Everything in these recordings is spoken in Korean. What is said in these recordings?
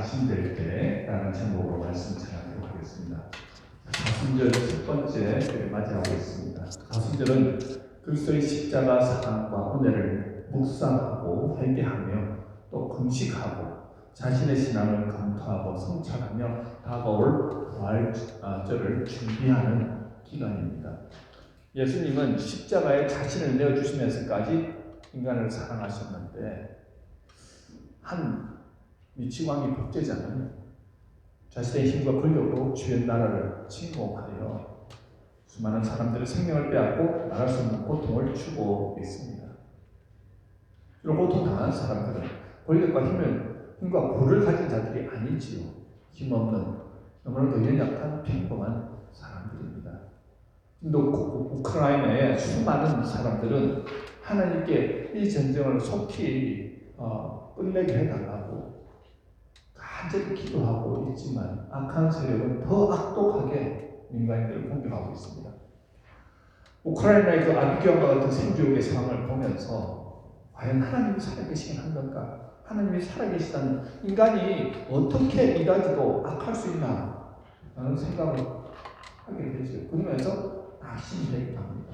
낚시될 때라는 제목으로 말씀 전하도록 하겠습니다. 가순절 첫 번째 맞이하고 있습니다. 가순절은 그리스도의 십자가 사랑과 은혜를 묵상하고 회개하며 또 금식하고 자신의 신앙을 검토하고 성찰하며 다가올 부활절을 준비하는 기간입니다. 예수님은 십자가에 자신을 내어주시면서까지 인간을 사랑하셨는데 한 미치광이 독재자는 자신의 힘과 권력으로 주의 나라를 침공하여 수많은 사람들의 생명을 빼앗고 나갈 수 없는 고통을 주고 있습니다. 이런 고통당한 사람들은 권력과 힘과 부를 가진 자들이 아니지요. 힘없는 너무나도 연약한 평범한 사람들입니다. 또 우크라이나의 수많은 사람들은 하나님께 이 전쟁을 속히 끝내게 해달라고 간절히 기도하고 있지만 악한 세력은 더 악독하게 민간인들을 공격하고 있습니다. 우크라이나의 그 아비규환과 같은 생존의 상황을 보면서 과연 하나님이 살아계시긴 한 건가? 하나님이 살아계시다는 인간이 어떻게 이다지도 악할 수 있나? 라는 생각을 하게 되죠. 그러면서 낙심이 되기도 합니다.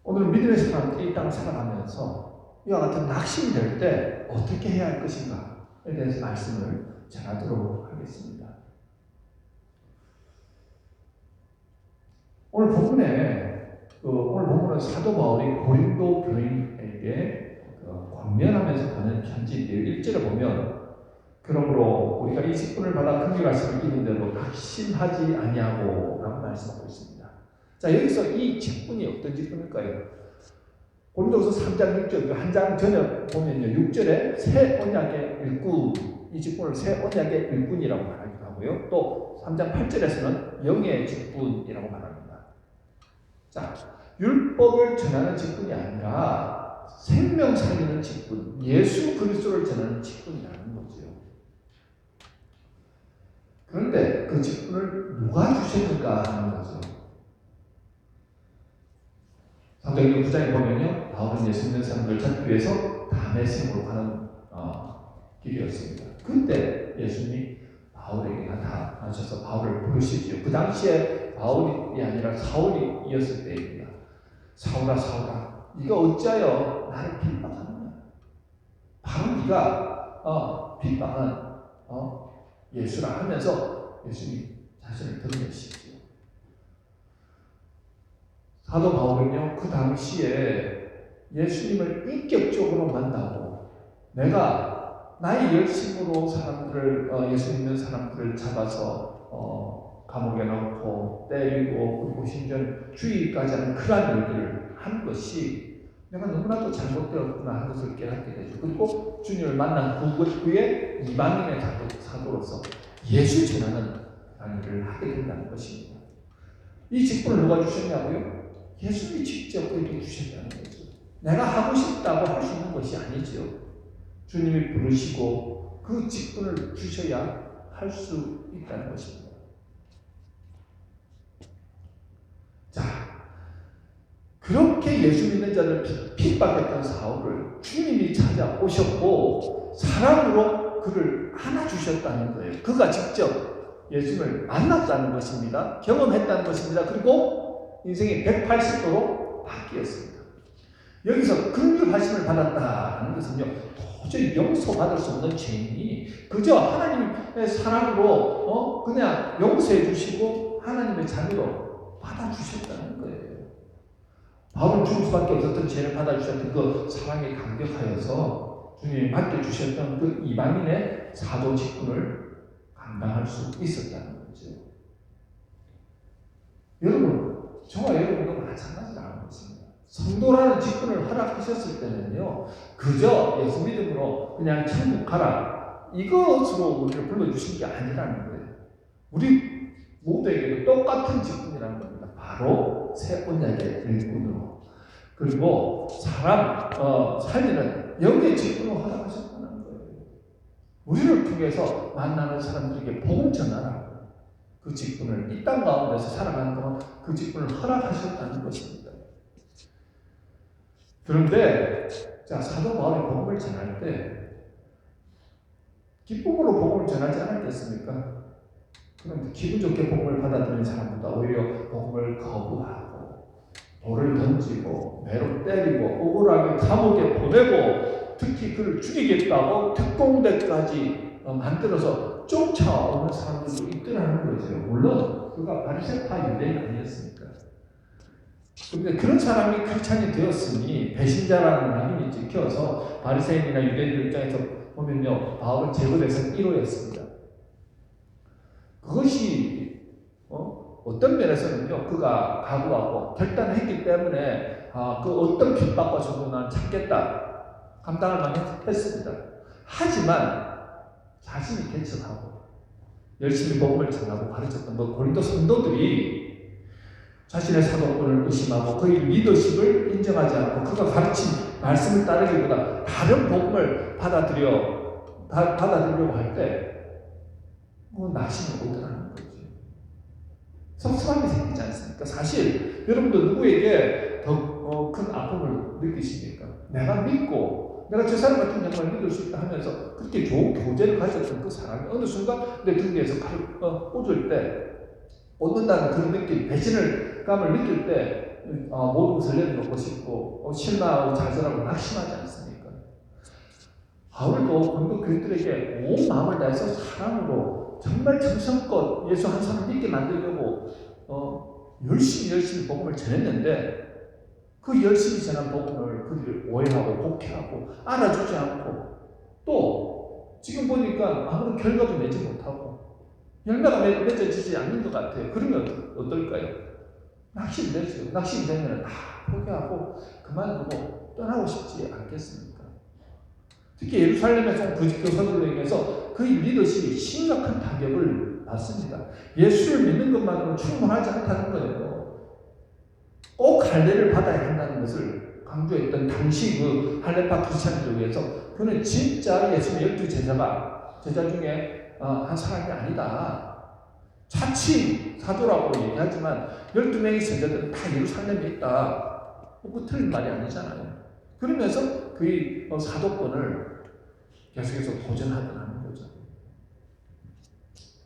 오늘 믿음의 사람들이 이 땅을 살아가면서 이와 같은 낙심이 될 때 어떻게 해야 할 것인가에 대해서 말씀을 전하도록 하겠습니다. 오늘 본문은 사도 바울이 고린도 교인에게 권면하면서 보낸 편지인데요. 1절에 보면 그러므로 우리가 이 직분을 받아 긍휼하심을 입은 대로 낙심하지 아니하고 라고 말씀하고 있습니다. 자, 여기서 이 직분이 어떤 직분일까요? 고린도서 3장 6절, 한 장 전에 보면요, 6절에 새 언약의 일꾼, 이 직분을 새 언약의 일꾼이라고 말하기도 하고요. 또 3장 8절에서는 영의 직분이라고 말합니다. 자, 율법을 전하는 직분이 아니라 생명 살리는 직분, 예수 그리스도를 전하는 직분이라는 거죠. 그런데 그 직분을 누가 주셨는가 하는 거죠. 사도행전 9장에 보면요, 바울은 예수 믿는 사람들을 찾기 위해서 다메섹으로 가는 길이었습니다. 그때 예수님이 바울에게 나타나셔서 바울을 부르시지요. 그 당시에 바울이 아니라 사울이었을 때입니다. 사울아, 사울아, 네가 어찌하여 나를 핍박하느냐? 바로 네가 핍박한 예수라 하면서 예수님이 자신을 드러내시지요. 사도 바울은요, 그 당시에 예수님을 인격적으로 만나고 내가 나의 열심으로 예수 믿는 사람들을 잡아서 감옥에 넣고 때리고 그리고 심지어 주의까지 하는 그러한 일들을 한 것이 내가 너무나도 잘못되었구나 하는 것을 깨닫게 되죠. 그리고 주님을 만난 후에 이방인의 사도로서 예수 전하는 일을 하게 된다는 것입니다. 이 직분을 누가 주셨냐고요? 예수님이 직접 그에게 주셨다는 거죠. 내가 하고 싶다고 할 수 있는 것이 아니죠. 주님이 부르시고 그 직분을 주셔야 할 수 있다는 것입니다. 자, 그렇게 예수 믿는 자를 핍박했던 사울을 주님이 찾아오셨고 사랑으로 그를 안아주셨다는 거예요. 그가 직접 예수님을 만났다는 것입니다. 경험했다는 것입니다. 그리고 인생이 180도로 바뀌었습니다. 여기서 긍휼하심을 받았다는 것은요, 도저히 용서받을 수 없는 죄인이 그저 하나님의 사랑으로 그냥 용서해 주시고 하나님의 자녀로 받아주셨다는 거예요. 바울은 죽을 수밖에 없었던 죄를 받아주셨던 그 사랑에 감격하여서 주님이 맡겨주셨던 그 이방인의 사도 직분을 감당할 수 있었다는 거죠. 여러분, 저와 여러분도 마찬가지라는 것입니다. 성도라는 직분을 허락하셨을 때는요, 그저 예수 믿음으로 그냥 천국 가라 이것으로 우리를 불러주신 게 아니라는 거예요. 우리 모두에게도 똑같은 직분이라는 겁니다. 바로 새 언약의 일꾼으로, 그리고 사람 살리는 영의 직분을 허락하셨다는 거예요. 우리를 통해서 만나는 사람들에게 복음 전하라. 그 직분을 이 땅 가운데서 살아가는 동안 그 직분을 허락하셨다는 것입니다. 그런데 자, 사도 바울이 복음을 전할 때 기쁨으로 복음을 전하지 않았겠습니까? 그런데 기분 좋게 복음을 받아들이는 사람보다 오히려 복음을 거부하고 돌을 던지고 매로 때리고 억울하게 감옥에 보내고 특히 그를 죽이겠다고 특공대까지 만들어서 쫓아오는 사람들도 있더라는 거죠. 물론 그가 바리새파 유대인 아니었습니까? 그런데 그런 사람이 크리스찬이 되었으니 배신자라는 낙인이 찍혀서 바리새인이나 유대인들 입장에서 보면요, 바울은 제거돼서 1호였습니다. 그것이 어떤 면에서는요, 그가 각오하고 결단했기 때문에 그 어떤 핍박과 정도 난 참겠다, 감당할 만했습니다. 하지만 자신이 개척하고 열심히 복음을 전하고 가르쳤던 고린도 성도들이 자신의 사도권을 의심하고 그의 리더십을 인정하지 않고 그가 가르친 말씀을 따르기보다 다른 복음을 받아들이려고 할 때 나심이 오더라는 거죠. 섭섭함이 생기지 않습니까? 사실 여러분도 누구에게 더 큰 아픔을 느끼십니까? 내가 믿고 내가 저 사람 같은 정말 믿을 수 있다 하면서 그렇게 좋은 교제를 가졌던 그 사람이 어느 순간 내 등 뒤에서 칼을 꽂을 때 얻는다는 그런 느낌, 배신감을 느낄 때 모든 것을 내려놓고 싶고 실망하고 좌절하고 낙심하지 않습니까? 바울도 고린도 교인들에게 온 마음을 다해서 사랑으로 정말 정성껏 예수 한 사람 믿게 만들려고 열심히 복음을 전했는데 그 열심히 전한 복음을 그들이 오해하고 곡해하고 알아주지 않고 또 지금 보니까 아무런 결과도 내지 못하고 열매가 맺어지지 않는 것 같아요. 그러면 어떨까요? 낙심되죠. 낙심되면 포기하고 그만두고 떠나고 싶지 않겠습니까? 특히 예루살렘에서 온 거짓 교사들로 인해서 그의 리더십이 심각한 타격을 받습니다. 예수를 믿는 것만으로 충분하지 않다는 거예요. 꼭 할례를 받아야 한다는 것을 강조했던 당시 그 할례파 크리스찬들을 위해서 그는 진짜 예수님의 12 제자 중에 한 사람이 아니다. 자칭 사도라고 얘기하지만 12명의 제자들은 다 예루살렘에 있다. 그 틀린 말이 아니잖아요. 그러면서 그의 사도권을 계속해서 도전하더라는 거죠.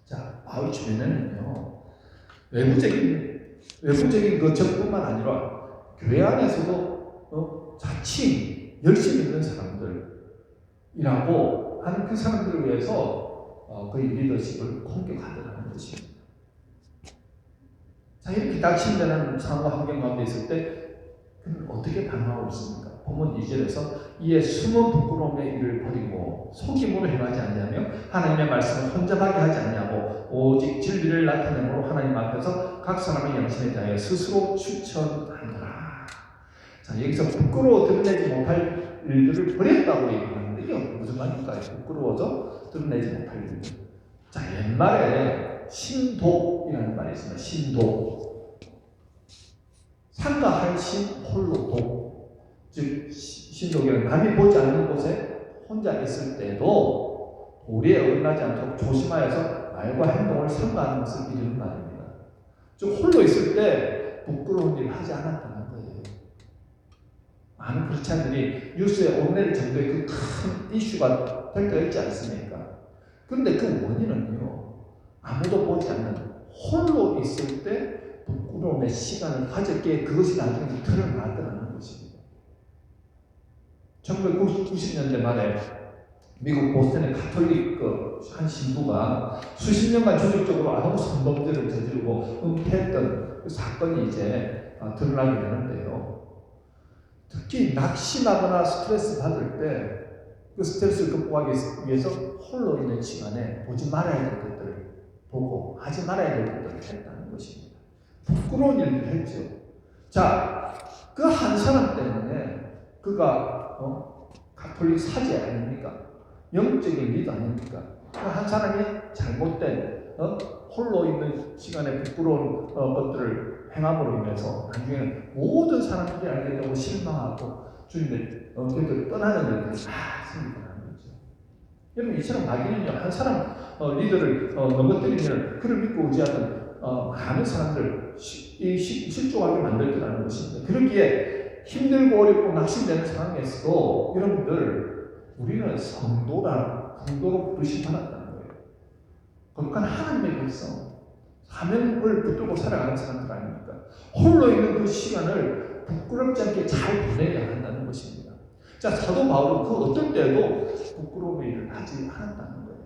자, 바울 주변에는요, 외부적인 그 적뿐만 아니라 교회 안에서도 자칭 열심히 있는 사람들이라고 하는 그 사람들을 위해서 그의 리더십을 공격하더라는 것입니다. 자, 이렇게 닥친다는 상황과 환경 가운데 있을 때 그는 어떻게 반응하고 있습니까? 본문 2절에서 이에 숨은 부끄러움의 일을 버리고 속임으로 행하지 않냐며 하나님의 말씀을 혼잡하게 하지 않냐고 오직 진리를 나타내므로 하나님 앞에서 각 사람의 양심에 대하여 스스로 추천하더라. 자, 여기서 부끄러워 드러내지 못할 일들을 버렸다고 얘기하는데 이게 무슨 말일까요? 부끄러워서 드러내지 못할 일들. 자, 옛말에 신독이라는 말이 있습니다. 신독. 상가할 신, 홀로 독. 즉 신독이란 남이 보지 않는 곳에 혼자 있을 때도 도리에 어긋나지 않도록 조심하여서 말과 행동을 삼가하는 것을 이루는 말입니다. 즉 홀로 있을 때 부끄러운 일을 하지 않았다는 거예요. 많은 크리스찬들이 뉴스에 오늘 정도의 그 큰 이슈가 될 때가 있지 않습니까? 그런데 그 원인은요, 아무도 보지 않는 홀로 있을 때 부끄러움의 시간을 가졌기에 그것이 나중에 드러나더라는 것입니다. 1990년대 말에 미국 보스턴의 가톨릭 한 신부가 수십 년간 조직적으로 아동 성범죄를 저지르고 은폐했던 그 사건이 이제 드러나게 되는데요. 특히 낙심하거나 스트레스 받을 때 그 스트레스를 극복하기 위해서 홀로 있는 시간에 보지 말아야 될 것들을 보고 하지 말아야 될 것들을 했다는 것입니다. 부끄러운 일들을 했죠. 자, 그 한 사람 때문에 그가 가톨릭 사제 아닙니까? 영적인 리더 아닙니까? 그 한 사람이 잘못된 홀로 있는 시간에 부끄러운 것들을 행함으로 인해서 나중에는 모든 사람들이 알게 되고 실망하고 주님의 곁을 떠나는 일들이 생기더라는 거죠. 여러분, 이처럼 마귀는요, 한 사람 리더를 넘어뜨리면 그를 믿고 의지하는 많은 사람들 실족하게 만들더라는 것입니다. 그러기에 힘들고 어렵고 낙심되는 상황에서도 여러분들 우리는 성도로 부르심 받았다는 거예요. 거룩한 하나님의 백성, 사명을 붙들고 살아가는 사람들 아닙니까? 홀로 있는 그 시간을 부끄럽지 않게 잘 보내야 한다는 것입니다. 자, 사도 바울은 그 어떤 때에도 부끄러움의 일을 하지 않았다는 거예요.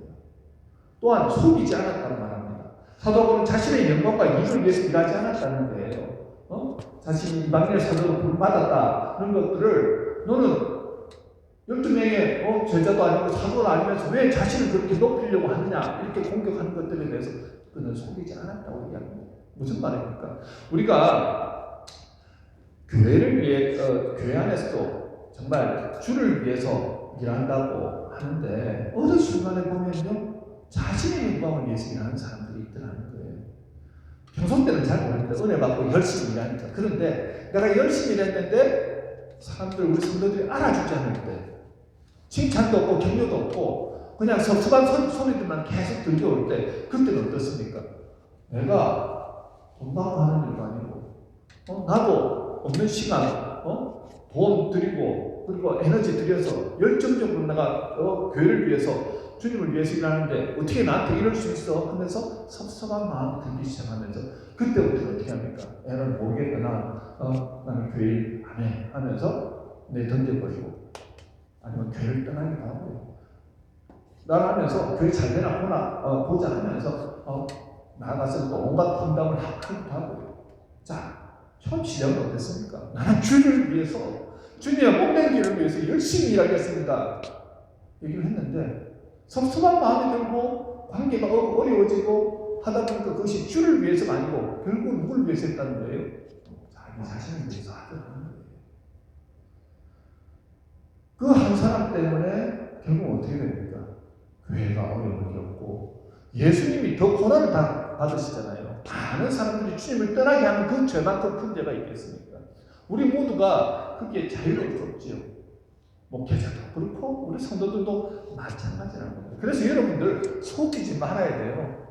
또한 속이지 않았다고 말합니다. 사도 바울은 자신의 영광과 이익을 위해서 일하지 않았다는 거예요. 자신이 이방인의 사도로 부름받았다 그런 것들을 너는 12명의 제자도 아니고 사도도 아니면서 왜 자신을 그렇게 높이려고 하느냐 이렇게 공격하는 것들에 대해서 그는 속이지 않았다고 이야기합니다. 무슨 말입니까? 우리가 교회를 위해 교회 안에서도 정말 주를 위해서 일한다고 하는데 어느 순간에 보면요 자신의 영광을 위해서 일하는 사람들이 있더라는 거예요. 평소 때는 잘 모릅니다. 은혜 받고 열심히 일하니까. 그런데 내가 열심히 일했는데 사람들 우리 성도들이 알아주지 않을 때 칭찬도 없고 격려도 없고 그냥 섭섭한 소리들만 계속 들려올 때 그때는 어떻습니까? 내가 돈 받고 하는 일도 아니고 나도 없는 시간 돈 들이고 그리고 에너지 들여서 열정적으로 내가 교회를 위해서 주님을 위해서 일하는데 어떻게 나한테 이럴 수 있어? 하면서 섭섭한 마음이 들기 시작하면서 그때부터 어떻게 합니까? 애는 모르겠다. 나는 교회 일 안 해 하면서 내 던져버리고 아니면 교회를 떠나기도 하고요. 나가면서 교회 잘 되나 보자 하면서 나가서 또 온갖 분담을 하기도 하고요. 자, 현 시장은 어땠습니까? 나는 주를 위해서 주님의 몸된기를 위해서 열심히 일하겠습니다. 얘기를 했는데 섭섭한 마음이 들고 관계가 어려워지고 하다 보니까 그것이 주를 위해서가 아니고 결국 누굴 위해서 했다는 거예요? 자기 자신을 위해서 하더라는 거예요. 그 한 사람 때문에 결국 어떻게 됩니까? 교회가 어려움을 겪고 예수님이 더 고난을 받으시잖아요. 많은 사람들이 주님을 떠나게 하는 그 죄만큼 큰 죄가 있겠습니까? 우리 모두가 그게 자유로울 수 없지요. 목회자도 그렇고 우리 성도들도 마찬가지라는 겁니다. 그래서 여러분들 속이지 말아야 돼요.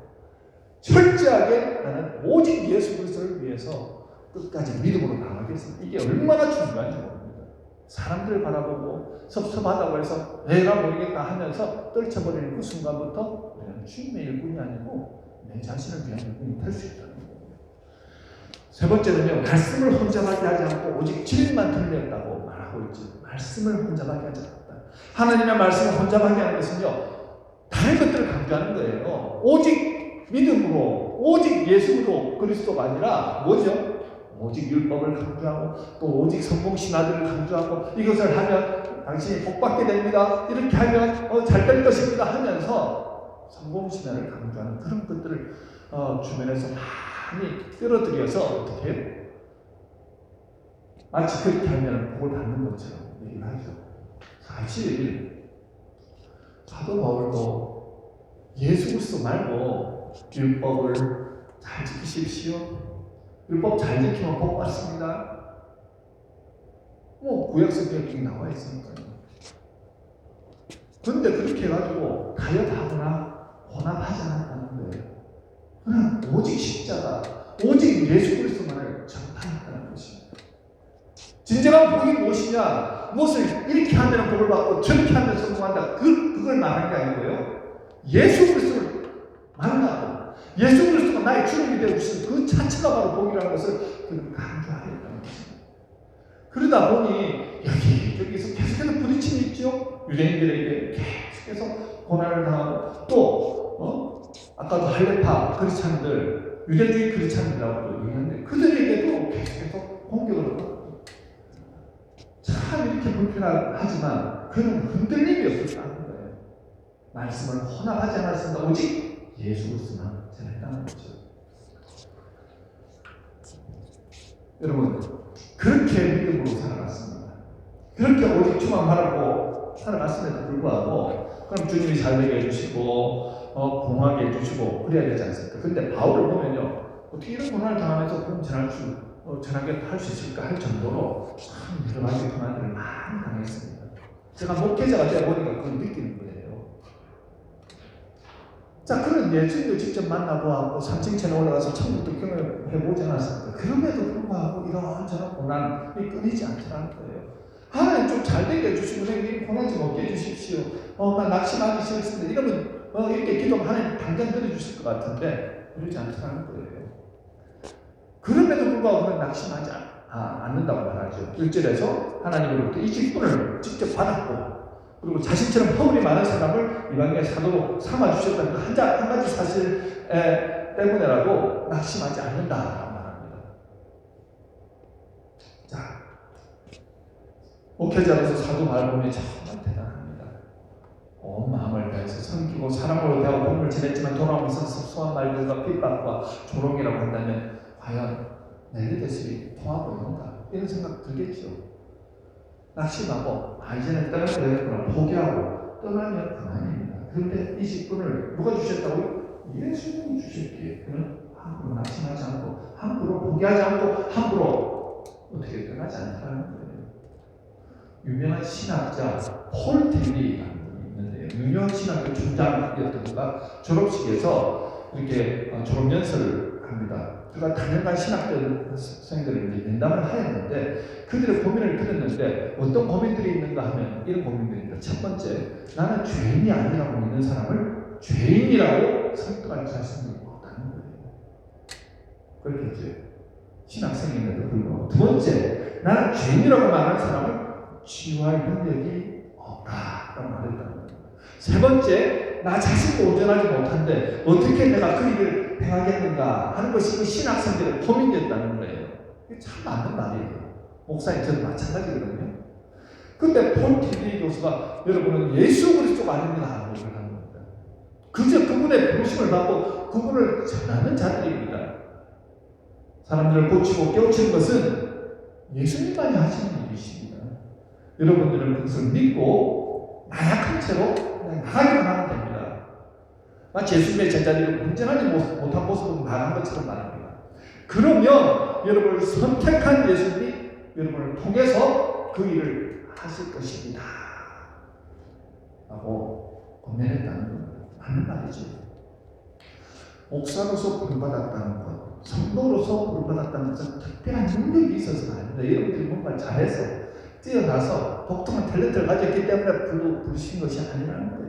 철저하게 나는 오직 예수 그리스도를 위해서 끝까지 믿음으로 나가겠습니다. 이게 얼마나 중요한지 모릅니다. 사람들을 바라보고 섭섭하다고 해서 내가 모르겠다 하면서 떨쳐버리는 그 순간부터 우리는 주님의 일꾼이 아니고 내 자신을 위한 일꾼이 될 수 있다는 거예요. 세 번째는요, 말씀을 혼잡하게 하지 않고 오직 진리만 들렸다고 말하고 있죠. 말씀을 혼잡하게 하지 않았다. 하나님의 말씀을 혼잡하게 하는 것은요, 다른 것들을 강조하는 거예요. 오직 믿음으로, 오직 예수로 그리스도가 아니라 뭐죠? 오직 율법을 강조하고 또 오직 성공신화들을 강조하고 이것을 하면 당신이 복받게 됩니다. 이렇게 하면 잘 될 것입니다 하면서 성공신화를 강조하는 그런 것들을 주변에서 많이 끌어들여서 어떻게 해요? 마치 그렇게 하면 복을 받는 것처럼 얘기를 하죠. 사실 사도 바울도 예수 그리스도 말고 율법을 잘 지키십시오. 율법 잘 지키면 복 받습니다. 구약성경에 나와 있으니까요. 그런데 그렇게 해가지고 타협하거나 혼합하지 않았다는 거예요. 그냥 오직 십자가, 오직 예수 그리스도만을 전파했다는 것입니다. 진정한 복이 무엇이냐? 무엇을 이렇게 하면 복을 받고 저렇게 하면 성공한다. 그걸 말하는 게 아니고요. 예수 그리스도를 만나고 예수 그리스도가 나의 주님이 되어주신 그 자체가 바로 복이라는 것을 그는 강조하였다는 것입니다. 그러다 보니 여기저기서 계속해서 부딪힘이 있죠. 유대인들에게 계속해서 고난을 당하고 또 아까도 할레파 크리스찬들, 유대주의 크리스찬이라고 얘기하는데 그들에게도 계속해서 공격을 하고 참 이렇게 불편하지만 그는 흔들림이 없었다는 거예요. 말씀을 혼합하지 않았습니다. 오직 예수 그리스도만 전했다는 거죠. 여러분, 그렇게 믿음으로 살아갔습니다. 그렇게 오직 주만 바라고 살아갔음에도 불구하고 그럼 주님이 잘 되게 해주시고 공하게 해주시고 그래야 되지 않습니까? 근데 바울을 보면요, 어떻게 이런 고난을 당하면서 복음 전하게 할 수 있을까 할 정도로 참 여러 가지 고난들을 많이 당했습니다. 제가 목회자가 되어 보니까 그걸 느끼는 거예요. 자, 그런 예수님을 직접 만나보았고 삼층천에 올라가서 천국도 경험해보지 않았습니까? 그럼에도 불구하고 이런저런 고난이 끊이지 않더라는 거예요. 하나님 좀 잘 되게 해주시고 내가 고난좀 없게 해주십시오. 나 낙심하기 싫습니다. 이러면 이렇게 기도하면 하나님 당장 들어주실 것 같은데 그러지 않다는 거예요. 그럼에도 불구하고 그는 낙심하지 않는다고 말하죠. 1절에서 하나님으로부터 이 직분을 직접 받았고 그리고 자신처럼 허물이 많은 사람을 이방인의 사도로 삼아주셨다는 그 한 가지 사실 때문에라도 낙심하지 않는다라고 말합니다. 자, 목회자로서 사도 바울이 정말 대단합니다. 온 마음을 다해서 섬기고 사랑으로 대하고 복음을 전했지만 돌아오면서 섭소한 말들과 핍박과 조롱이라고 한다면 과연 내 뜻이 통하고 있는가? 이런 생각 들겠죠. 낙심하고 이제는 떠나야 되겠구나 포기하고 떠나면 그만입니다. 그런데 이 직분을 누가 주셨다고요? 예수님이 주셨기에 그는 함부로 낙심하지 않고 함부로 포기하지 않고 함부로 어떻게 떠나지 않다는 거예요. 유명한 신학자 폴 틸리라는 분이 있는데요. 유명한 신학교 총장이었던가 졸업식에서 이렇게 졸업연설을 합니다. 그가 다양한 신학생들을 면담을 하였는데 그들의 고민을 들었는데 어떤 고민들이 있는가 하면 이런 고민들입니다. 첫 번째, 나는 죄인이 아니라고 믿는 사람을 죄인이라고 설득할 자신이 없다는 거예요. 그렇겠죠. 신학생임에도 불구하고. 두 번째, 나는 죄인이라고 말하는 사람을 치유할 능력이 없다라고 말했다는 거예요. 세 번째, 나 자신도 온전하지 못한데 어떻게 내가 그 일을 행하겠는가 하는 것이 그 신학생들의 고민이었다는 거예요. 이게 참 맞는 말이에요. 목사님 저도 마찬가지거든요. 근데 폴 틸리 교수가 여러분은 예수 그리스도가 아닙니다. 이걸 하는 겁니다. 그저 그분의 부르심을 받고 그분을 전하는 자들입니다. 사람들을 고치고 깨우치는 것은 예수님만이 하시는 일이십니다. 여러분들은 그것을 믿고 나약한 채로 그냥 나가기만 하면 됩니다. 마치 예수님의 제자들이 온전하지 못한 모습으로 나간 것처럼 말합니다. 그러면 여러분을 선택한 예수님이 여러분을 통해서 그 일을 하실 것입니다. 라고 권면했다는 겁니다. 맞는 말이죠. 목사로서 부름받았다는 것, 성도로서 부름받았다는 것은 특별한 능력이 있어서는 아닙니다. 여러분들이 뭔가 잘해서 뛰어나서 독특한 탤런트를 가졌기 때문에 부르신 것이 아니라는 거예요.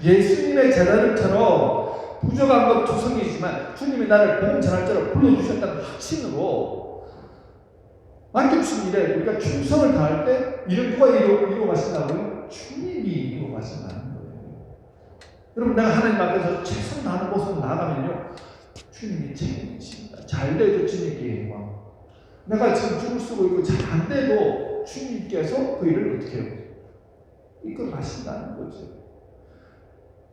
예수님의 제자들처럼 부족한 것 투성이지만 주님이 나를 복음 전할 자로 불러주셨다는 확신으로 맡겨주신 일에 우리가 충성을 다할 때 이를 누가 이루어 가신다고요? 주님이 이루어 가신다는 거예요. 여러분 내가 하나님 앞에서 최선 다하는 모습으로 나아가면요 주님이 책임지십니다. 잘 돼도 주님께 영광. 내가 지금 죽을 쓰고 있고 잘 안 돼도 주님께서 그 일을 어떻게 해요? 이끌어 가신다는 거죠.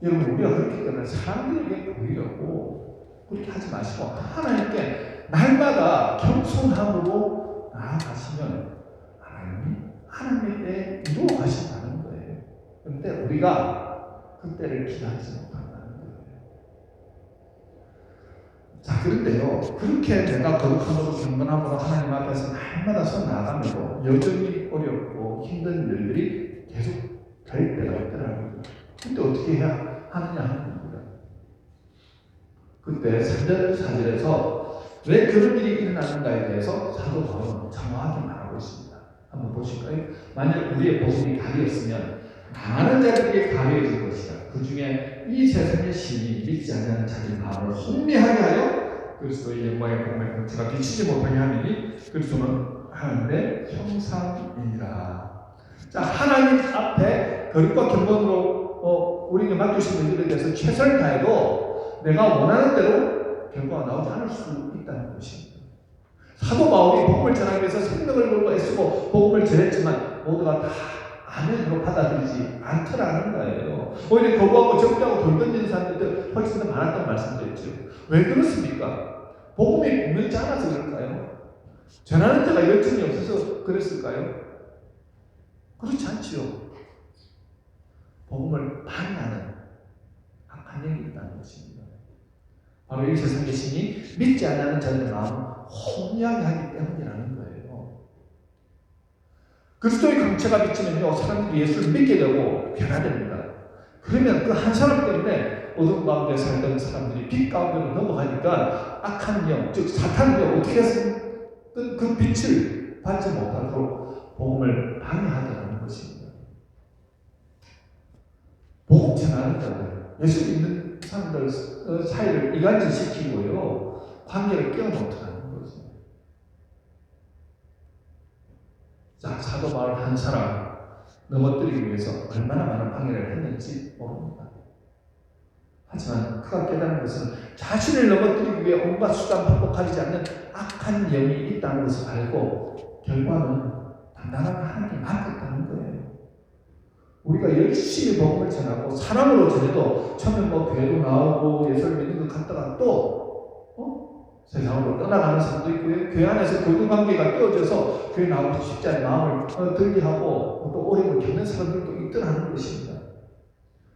여러분 우리가 그렇기 때문에 사람들에게 보이려고 그렇게 하지 마시고 하나님께 날마다 겸손함으로 나아가시면 하나님의 때에 이루어 가신다는 거예요. 그런데 우리가 그때를 기다리지 못한다는 거예요. 자 그런데요 그렇게 내가 거룩함으로 경건함으로 하나님 앞에서 날마다 서 나아가면서 여전히 어렵고 힘든 일들이 계속 될 때가 있더라고요. 근데 어떻게 해야 하느냐 하는 겁니다. 그때 3절 4절에서 왜 그런 일이 일어나는가에 대해서 사도 바울은 정확하게 말하고 있습니다. 한번 보실까요? 만약 우리의 복음이 가리였으면 많은 자들에게 가려질 것이다. 그 중에 이 세상의 신이 믿지 않는 자기 마음을 혼미하게 하여 그리스도의 영광의 복음의 본체가 비치지 못하게 하니 그리스도는 하나님의 형상이니라. 자 하나님 앞에 거룩과 경건으로 우리에게 맡기신 일들에 대해서 최선을 다해도 내가 원하는 대로 결과가 나오지 않을 수 있다는 것입니다. 사도 바울이 복음을 전하기 위해서 생명을 걸고 애쓰고 복음을 전했지만 모두가 다 아멘으로 받아들이지 않더라는 거예요. 오히려 거부하고 적대하고 돌 던지는 사람들도 훨씬 더 많았다는 말씀드렸죠. 왜 그렇습니까? 복음이 분명치 않아서 그럴까요? 전하는 자가 열정이 없어서 그랬을까요? 그렇지 않지요. 복음을 방해하는 악한 영이 있다는 것입니다. 바로 이 세상의 신이 믿지 않는 자들의 마음을 혼미하게 하기 때문이라는 거예요. 그리스도의 강체가 비치면요 사람들이 예수를 믿게 되고 변화됩니다. 그러면 그 한 사람 때문에 어둠 가운데 살던 사람들이 빛 가운데로 넘어가니까 악한 영, 즉 사탄이 어떻게 해서든 그 빛을 받지 못하도록 복음을 방해하더라는 것입니다. 복음 전하는 예수 믿는 사람들 사이를 이간질시키고요, 관계를 깨어놓더라는 거죠. 자, 사도 바울 한 사람 넘어뜨리기 위해서 얼마나 많은 방해를 했는지 모릅니다. 하지만 그가 깨달은 것은 자신을 넘어뜨리기 위해 온갖 수단 방법 가리지 않는 악한 영이 있다는 것을 알고 결과는 단단한 하나님이 맡겼다는 거예요. 우리가 열심히 복음을 전하고 사람으로 전해도 처음에 교회도 나오고 예수를 믿는 것 같다가 또 세상으로 떠나가는 사람도 있고요. 교회 안에서 교류관계가 깨어져서 교회 나오기 쉽지 않은 마음을 들게 하고 또 어려움을 겪는 사람들도 있더라는 것입니다.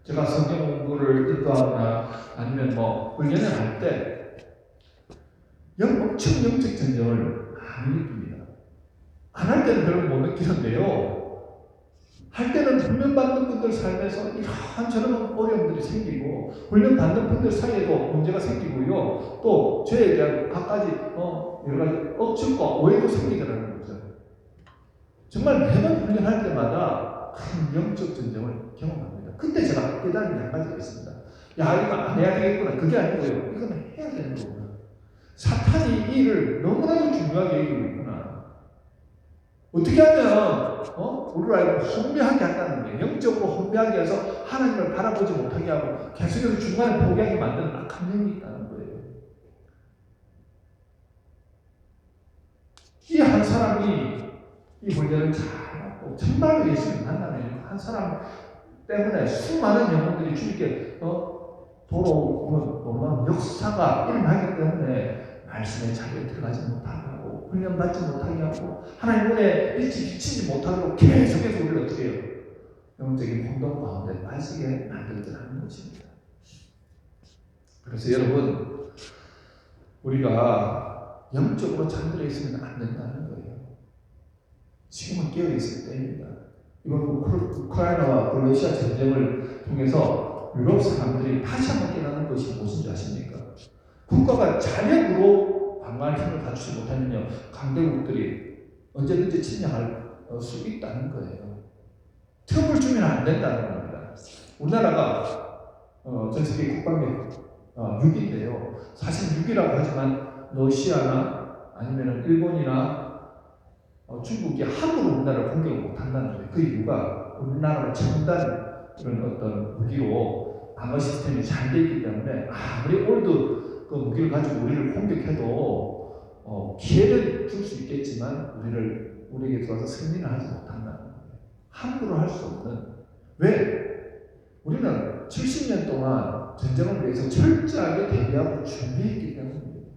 제가 성경 공부를 인도하거나 아니면 훈련을 할 때 엄청 영적 전쟁을 많이 느낍니다. 안 할 때는 별로 못 느끼는데요. 할 때는 훈련받는 분들 삶에서 이런저런 어려움들이 생기고 훈련받는 분들 사이에도 문제가 생기고요. 또 죄에 대한 갖가지 여러 가지 억측과 오해도 생기더라는 거죠. 정말 매번 훈련할 때마다 큰 영적 전쟁을 경험합니다. 그때 제가 깨달은 게 한 가지가 있습니다. 야, 이거 안 해야 되겠구나. 그게 아니고요. 이거는 해야 되는 거구나. 사탄이 이 일을 너무나도 중요하게 여기고 있구나. 어떻게 하면 우리를 혼미하게 한다는 거예요. 영적으로 혼미하게 해서 하나님을 바라보지 못하게 하고 계속해서 중간에 포기하게 만드는 악한 영이 있다는 거예요. 이 한 사람이 이 훈련을 잘하고 정말로 예수를 만나면 한 사람 때문에 수많은 영혼들이 주님께 돌아오는 놀라운 역사가 일어나기 때문에 말씀의 자리에 들어가지 못하게 하고 훈련받지 못하게 하고 하나님 은혜에 비치지 못하도록 계속해서 우리를 어떻게 해요? 영적인 혼돈 가운데 빠지게 만들더라는 것입니다. 그래서 여러분, 우리가 영적으로 잠들어 있으면 안 된다는 거예요. 지금은 깨어있을 때입니다. 이번 우크라이나와 러시아 전쟁을 통해서 유럽 사람들이 다시 한번 깨닫는 것이 무슨 줄 아십니까? 국가가 자력으로 방어할 힘을 갖추지 못하면요, 강대국들이 언제든지 침략할 수 있다는 거예요. 틈을 주면 안 된다는 겁니다. 우리나라가 전 세계 국방력 6위인데요. 사실 6위라고 하지만 러시아나 아니면 일본이나 중국이 함부로 우리나라를 공격을 못한다는 거예요. 그 이유가 우리나라가 첨단 그런 어떤 무기로 방어 시스템이 잘 되어 있기 때문에 아무리 올드 그 무기를 가지고 우리를 공격해도 기회를 줄 수 있겠지만 우리에게 들어와서 승리를 하지 못한다는 거예요. 함부로 할 수 없는. 왜? 우리는 70년 동안 전쟁을 위해서 철저하게 대비하고 준비했기 때문입니다.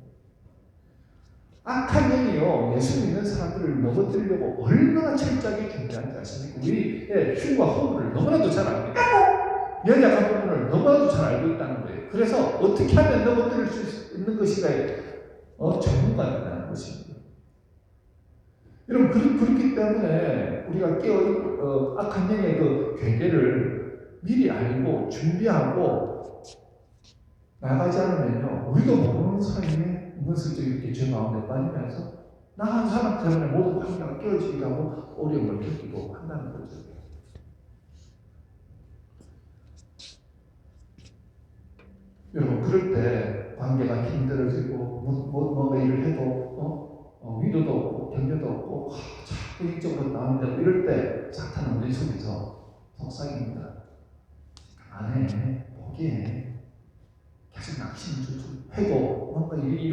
악한 영이요, 예수 믿는 사람들을 넘어뜨리려고 얼마나 철저하게 준비하는지 아십니까? 우리의 흉과 허물을 너무나도 잘 압니다. 연약한 부분을 너무나도 잘 알고 있다는 거예요. 그래서 어떻게 하면 넘어뜨릴 수 있는 것인가에 전문가라는 것입니다. 여러분, 그렇기 때문에 우리가 악한 영의 그 괴계를 미리 알고 준비하고 나가지 않으면요, 우리도 모르는 사이에 은근슬쩍 이렇게 죄 가운데 빠지면서 나 한 사람 때문에 모든 관계가 깨어지기도 하고 어려움을 겪기도 한다는 거죠. 여러분, 그럴 때 관계가 힘들어지고 뭔가 일을 해도 위로도 없고 격려도 없고 자꾸 인적으로 나오는데 이럴 때 사탄은 우리 속에서 속삭입니다. 안 해, 포기해. 계속 낙심을 주고 해도 뭔가 일이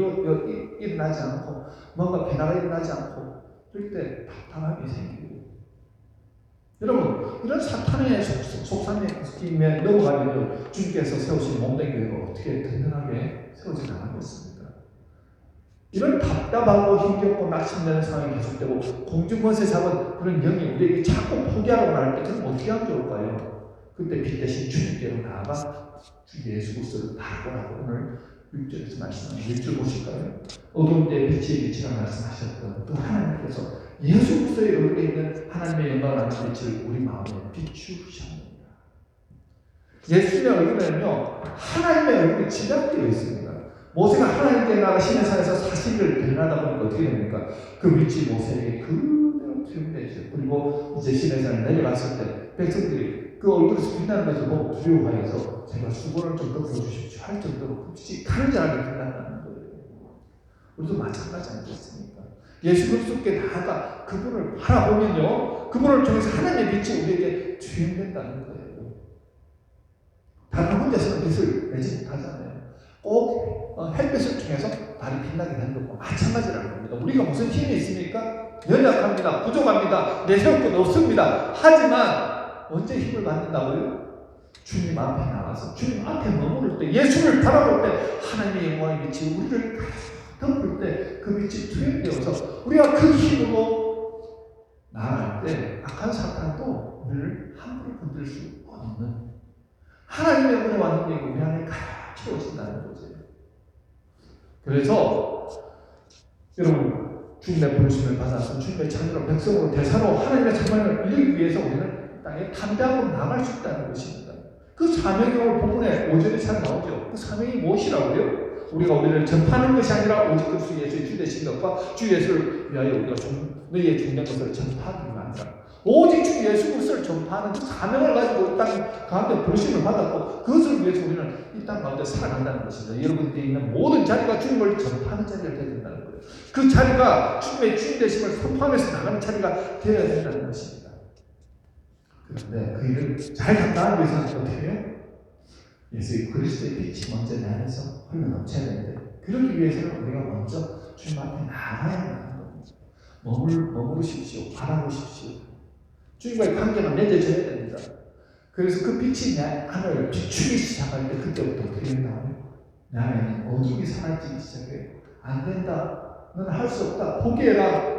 일어나지 않고 뭔가 변화가 일어나지 않고 그럴 때 답답함이 생기고, 여러분, 이런 사탄의 속삭임에 넘어가면 주님께서 세우신 몸된 교회가 어떻게 든든하게 세워져 나가겠습니까? 이런 답답하고 힘겹고 낙심되는 상황이 계속되고 공중권세 잡은 그런 영이 우리에게 자꾸 포기하라고 말할 때 그럼 어떻게 하면 좋을까요? 그때 빛 대신 주님께로 나아가 주 예수 그리스도를 바라보라고 오늘 6절에서 말씀하신 6절 보실까요? 어두운 때 빛이 비치라 말씀하셨던 또 하나님께서 예수 그리스도의 얼굴에 있는 하나님의 영광을 아는 빛을 우리 마음에 비추셨습니다. 예수님의 얼굴에는요, 하나님의 얼굴이 지각되어 있습니다. 모세가 하나님께 나가 시내산에서 40일을 변하다 보니까 어떻게 됩니까? 그 빛이 모세에게 그대로 투영되죠. 그리고 이제 시내산에 내려갔을 때 백성들이 그 얼굴에서 빛나는 것을 보고 두려워해서 제가 수건을 좀 덮어주십시오 할 정도로 빛이 가느자하게 빛난다는 거예요. 우리도 마찬가지 아니겠습니까? 예수 그리스도께 나아가 그분을 바라보면요, 그분을 통해서 하나님의 빛이 우리에게 투영된다는 거예요. 다른 혼자서는 빛을 내지 못하잖아요. 꼭 햇빛을 통해서 달이 빛나게 되는 것과 마찬가지라는 겁니다. 우리가 무슨 힘이 있습니까? 연약합니다. 부족합니다. 내세울 것 없습니다. 하지만 언제 힘을 받는다고요? 주님 앞에 나가서 주님 앞에 머무를 때, 예수를 바라볼 때 하나님의 영광의 빛이 우리를 덮을 때 그 빛이 투영되어서 우리가 그 힘으로 나아갈 때 악한 사탄도 우리를 함부로 건들 수 없는 하나님의 은혜와 능력이 우리 안에 가득 채워진다는 거죠. 그래서 여러분, 주님의 부르심을 받아서 주님의 자녀로 백성으로 대사로 하나님의 사명을 이루기 위해서 우리는 땅에 담대함으로 나갈 수 있다는 것입니다. 그 사명이 오늘 본문에 5절에 잘 나오죠. 그 사명이 무엇이라고요? 우리가 우리를 전파하는 것이 아니라 오직 그리스도 예수의 주 되신 것과 주 예수를 위하여 우리가 너희의 죽는 것을 전파하기가 아니라 오직 주 예수 그리스도를 전파하는 그 사명을 가지고 이 땅 가운데 부르심을 받았고 그것을 위해서 우리는 이 땅 가운데 살아간다는 것입니다. 여러분들이 있는 모든 자리가 주님을 전파하는 자리가 되어야 된다는 거예요. 그 자리가 주님의 주인 되심을 선포하면서 나가는 자리가 되어야 된다는 것입니다. 그런데 그 일을 잘 감당하기 위해서는 어떻게 해요? 예수의 그리스도의 빛이 먼저 내 안에서 흘러넘쳐야 되는데 그러기 위해서는 우리가 먼저 주님 앞에 나가야 하는 겁니다. 머무르십시오. 바라보십시오. 주님과의 관계가 맺어져야 됩니다. 그래서 그 빛이 내 안을 비추기 시작할 때 그때부터 어떻게 된다고요? 내 안에는 어둠이 사라지기 시작해요. 안 된다. 너는 할 수 없다. 포기해라.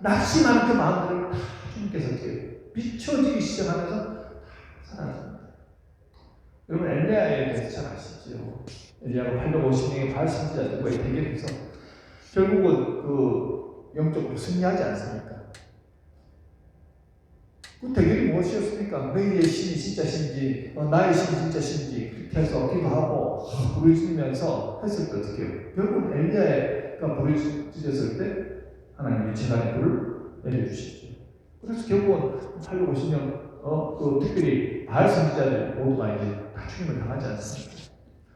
낙심하는 그 마음들을 다 주님께서 어떻게 비춰지기 시작하면서 사라집니다. 여러분 엘리야에 대해서 잘 아시죠? 엘리야가 850명의 바알 선지자들과의 대결에서 결국은 그 영적으로 승리하지 않습니까? 그 대결이 무엇이었습니까? 너희의 신이 진짜 신지, 나의 신이 진짜 신지 그렇게 해서 기도하고 부르짖으면서 했을 때 어떻게 해요? 결국 엘리야가 부르짖었을 때 하나님이 재난의 불을 내려주시죠. 그래서 결국은 850명 그 특별히 바알 선지자들 모두가 이제 다 죽임을 당하지 않습니까?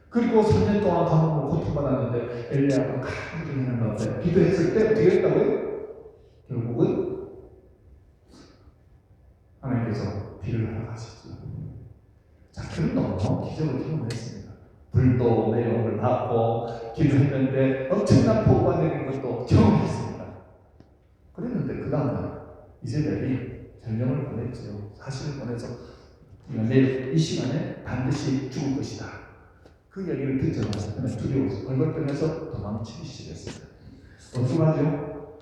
그리고 3년 동안 감옥으로 고통받았는데 엘리야가 간절히 하는 가운데 기도했을 때 어떻게 했다고요? 결국은 하나님께서 비를 허락하셨죠. 자, 그런 너무 기적을 경험했습니다. 불도 내용을 받고 기도했는데 엄청난 폭우가 내린 것도 경험했습니다. 그랬는데 그 다음날 이세벨이 전령을 보냈죠. 사실을 보내서 내일 이 시간에 반드시 죽을 것이다. 그 얘기를 듣자마자 그냥 두려워서 벌벌 떠나서 도망치기 시작했습니다. 어떻게 하죠?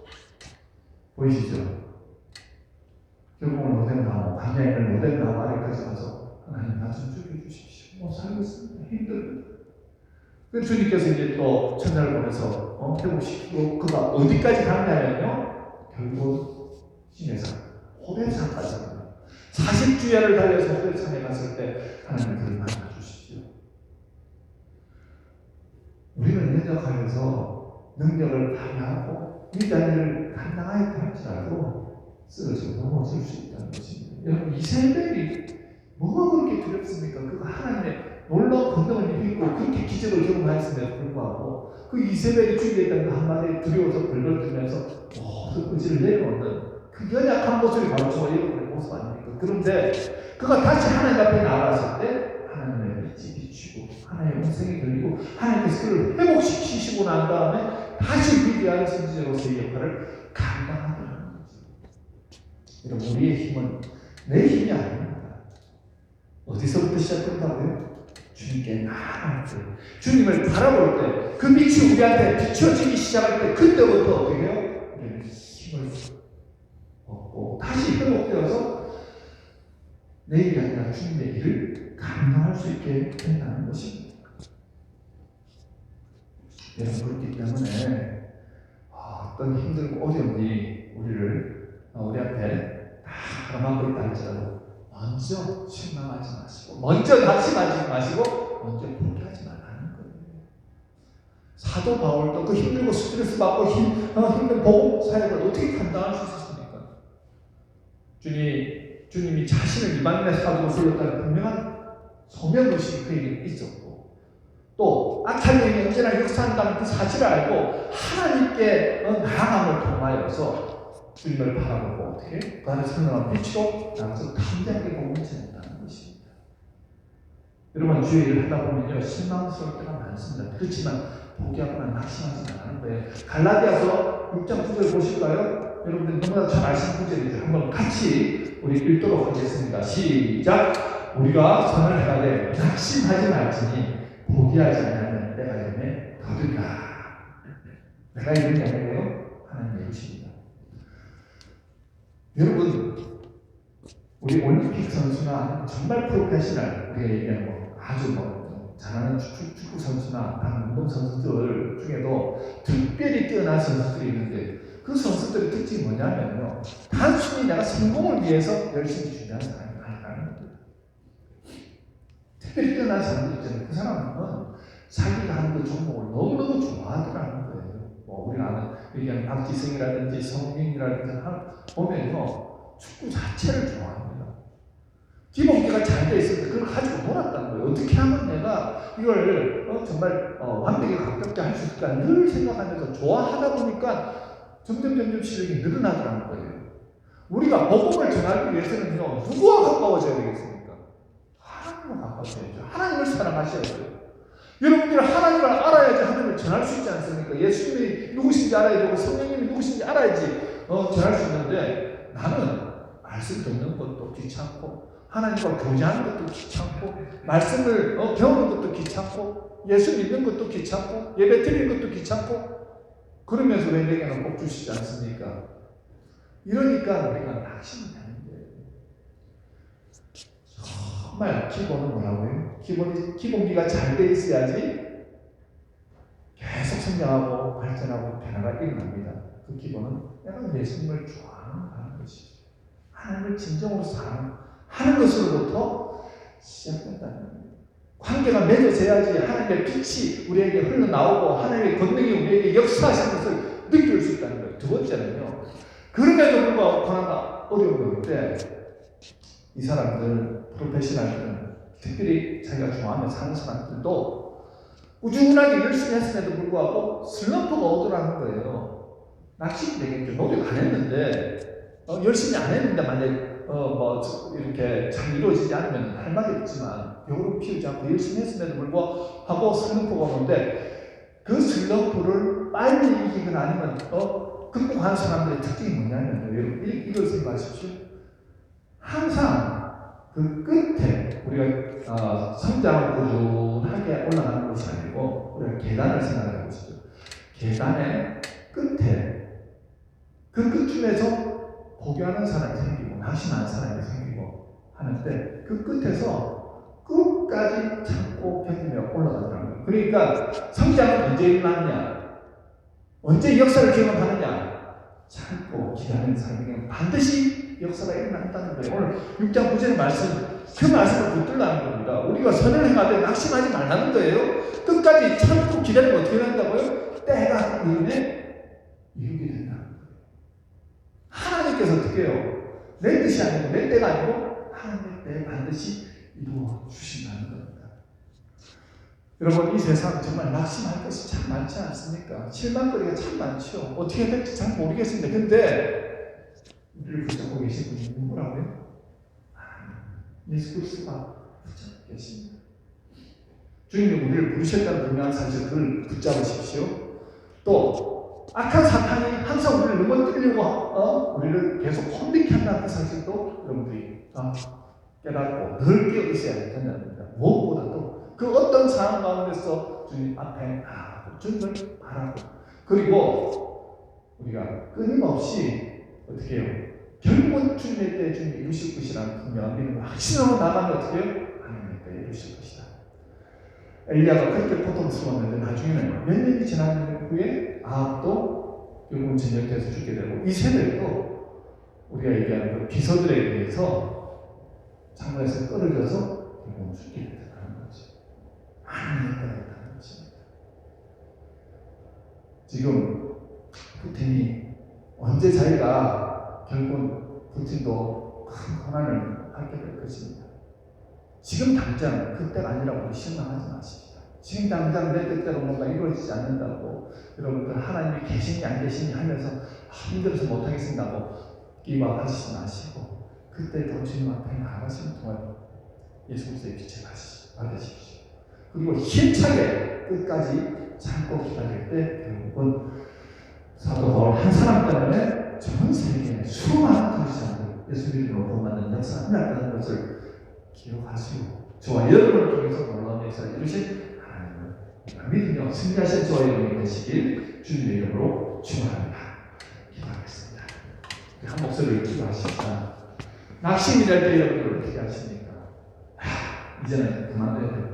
보이시죠? 결국은 오덴나무, 광야에 있는 오덴나무 아래까지 가서 하나님 나 좀 죽여주십시오. 살겠습니다. 힘듭니다. 그 주님께서 이제 또 천사를 보내서 회복시키고 그가 어디까지 갔냐면요. 결국 신에서 호렙산까지 갑니다. 40주야를 달려서 호렙산에 갔을 때 하나님 그를 만나주십시오. 우리는 연약하여서 능력을 발휘하고 위대한 일을 감당하였다 할지라도 쓰러지고 넘어질 수 있다는 것입니다. 여러분 이세벨이 뭐가 그렇게 두렵습니까? 그가 하나님의 놀라운 권능을 입고 그렇게 기적을 경험하였음에도 불구하고 그 이세벨이 주위에 있던 그 한마디에 두려워서 벌벌 떨면서 모든 의지를 내려놓는 그 연약한 모습이 바로 저와 여러분의 모습 아닙니까? 그런데 그가 다시 하나님 앞에 나아갔을 때 하나님의 빛이 비추고 하나님의 음성이 들리고 하나님께서 그를 회복시키시고 난 다음에 다시 위대한 선지자로서의 역할을 감당하더라고요. 여러분 우리의 힘은 내 힘이 아닙니다. 어디서부터 시작된다고요? 주님께 나아갈 때, 주님을 바라볼 때, 그 빛이 우리한테 비춰지기 시작할 때 그때부터 어떻게 해요? 우리는 힘을 얻고 다시 회복되어서 내일이 아니라 주님의 일을 감당할 수 있게 된다는 것입니다. 여러분 그렇기 때문에 어떤 힘들고 어려움이 우리 앞에 다 가만히 있다 할지라도 먼저 실망하지 마시고 먼저 낙심하지 마시고 먼저 포기하지 말라는 거예요. 사도 바울도 그 힘들고 스트레스 받고 힘든 복음 사역을 어떻게 감당할 수 있었습니까? 주님이 자신을 이방인의 사도로 불렀다는 분명한 소명의식이 그에게 있었고, 또 악한 영이 언제나 역사한다는 그 사실을 알고 하나님께 나아감을 통하여서 주님을 바라보고 어떻게 그 안에 선명한 빛으로 나가서 담대하게 복음을 전했다는 것입니다. 여러분, 주의 일을 하다 보면요, 실망스러울 때가 많습니다. 그렇지만 포기하거나 낙심하지 않는 거예요. 갈라디아서 6장 9절 보실까요? 여러분들 너무나 잘 아시는 구절이죠. 한번 같이 우리 읽도록 하겠습니다. 시작! 우리가 선을 행하되 낙심하지 말지니 포기하지 않는 때가 이름에 더디라. 내가 이런 게 아니고요, 하나님의 이루십니다. 여러분, 우리 올림픽 선수나 정말 프로페셔널, 우리가 얘기하는 아주 잘하는 축구 선수나 다른 운동 선수들 중에도 특별히 뛰어난 선수들이 있는데, 그 선수들의 특징이 뭐냐면요, 단순히 내가 성공을 위해서 열심히 준비하는 사람이 아니라는 거예요. 특별히 뛰어난 사람들 있잖아요. 그 사람은 자기가 하는 그 종목을 너무너무 좋아하더라는 거예요. 우리가 아는 얘기하는 박지성이라든지 성민이라든지 보면요, 축구 자체를 좋아합니다. 기본기가 잘 돼 있으니까 그걸 가지고 놀았다는 거예요. 어떻게 하면 내가 이걸 정말 완벽에 가깝게 할 수 있을까 늘 생각하면서 좋아하다 보니까 점점 실력이 늘어나더라는 거예요. 우리가 복음을 전하기 위해서는요, 누구와 가까워져야 되겠습니까? 하나님과 가까워져야죠. 하나님을 사랑하셔야죠. 여러분들이 하나님을 알아야지 하나님을 전할 수 있지 않습니까? 예수님이 누구신지 알아야 되고 성령님이 누구신지 알아야지 전할 수 있는데, 나는 말씀 듣는 것도 귀찮고 하나님과 교제하는 것도 귀찮고 말씀을 배우는 것도 귀찮고 예수 믿는 것도 귀찮고 예배 드리는 것도 귀찮고, 그러면서 왜 내게는 꼭 주시지 않습니까? 이러니까 우리가 낙심이 되는 거예요. 정말 기본은 뭐라고요? 기본기가 잘 돼 있어야지 계속 성장하고 발전하고 변화가 일어납니다. 그 기본은 내가 예수님을 좋아하는 것이죠. 하나님을 진정으로 사랑하는 것으로부터 시작된다는 거예요. 관계가 맺어져야지 하나님의 빛이 우리에게 흘러나오고 하나님의 권능이 우리에게 역사하시는 것을 느낄 수 있다는 거예요. 두 번째는요, 그럼에도 불구하고 하나가 어려운 건데, 이 사람들, 프로페셔널들은 특별히 자기가 좋아하는 사는 사람들도 꾸준하게 열심히 했음에도 불구하고 슬럼프가 오더라는 거예요. 낙심이 되겠죠. 노력 안 했는데, 열심히 안 했는데 만약에 이렇게 잘 이루어지지 않으면 할 말이 없지만, 벽으로 피우지 않고 열심히 했음에도 불구하고 슬럼프가 오는데, 그 슬럼프를 빨리 이기거나 아니면 극복하는 사람들의 특징이 뭐냐면요, 여러분 이걸 생각하십시오. 항상 그 끝에 우리가 성장을 꾸준하게 올라가는 것이 아니고 우리가 계단을 생각해 보시죠. 계단의 끝에 그 끝쯤에서 포기하는 사람이 생기고 낙심하는 사람이 생기고 하는데, 그 끝에서 끝까지 참고 견디며 올라가더라고요. 그러니까 성장은 언제 일어나느냐, 언제 역사를 경험하느냐, 참고 기다리는 사람에게는 반드시 역사가 일어난다는 거예요. 오늘 6장 9절의 말씀, 그 말씀을 붙들라는 겁니다. 우리가 선을 행하되 낙심하지 말라는 거예요. 끝까지 참고 기다리면 어떻게 된다고요? 때가 이르네 이루게 된다는 거예요. 하나님께서 어떻게 해요? 내 뜻이 아니고 내 때가 아니고 하나님의 때에 반드시 이루어 주신다는 겁니다. 여러분, 이 세상 정말 낙심할 것이 참 많지 않습니까? 실망거리가 참 많죠. 어떻게 될지 잘 모르겠습니다. 근데 우리를 붙잡고 계신 분이 누구라고요? 예수 그리스도가 붙잡고 계십니다. 주님이 우리를 부르셨다는 분명한 사실, 그걸 붙잡으십시오. 또 악한 사탄이 항상 우리를 넘어뜨리려고 우리를 계속 혼미케 한다는 그 사실도 여러분들이 깨닫고 늘 깨어 있어야 된다는 겁니다. 무엇보다도 그 어떤 상황 가운데서 주님 앞에 나아가고 주님을 바라고, 그리고 우리가 끊임없이 어떻게 해요? 결국은 주님의 때에 주님이 이루실 것이라는 분명한 믿음을 확신하고 나가면 어떻게 해요? 하나님의 때에 이루실 것이다. 엘리야가 그렇게 고통스러웠는데 나중에는 몇 년이 지난 후에 아합도 결국은 전역돼서 죽게 되고, 이 세대도 우리가 얘기하는 그 비서들에 의해서 창문에서 떨어져서 결국은 죽게 된다는 거죠. 하나님의 때가 있다는 것입니다. 지금 푸틴이 언제 자기가 결국은 푸틴도 큰 고난을 받게 될 것입니다. 지금 당장 그때가 아니라고 실망하지 마십니다. 지금 당장 내 뜻대로 뭔가 이루어지지 않는다고 여러분들 하나님이 계시니 안 계시니 하면서 힘들어서 못하겠습니다고 기만하시지 마시고 그때 더 주님 앞에 나가시는 동안 예수 그리스도의 빛을 받으십시오. 그리고 힘차게 끝까지 참고 기다릴 때 결국은 사도 바울 한 사람 때문에 전 세계에 수많은 크리스천들 예수 믿음으로 구원받는 역사가 일어났다는 것을 기억하시고 저와 여러분을 통해서 놀라운 역사를 이루신 하나님을 믿으며 승리하신 저와 여러분이 되시길 주님의 이름으로 축원합니다. 기도하겠습니다. 한 목소리를 기도하십시다. 낙심이 될 때 여러분들 어떻게 하십니까? 이제는 그만둬야 될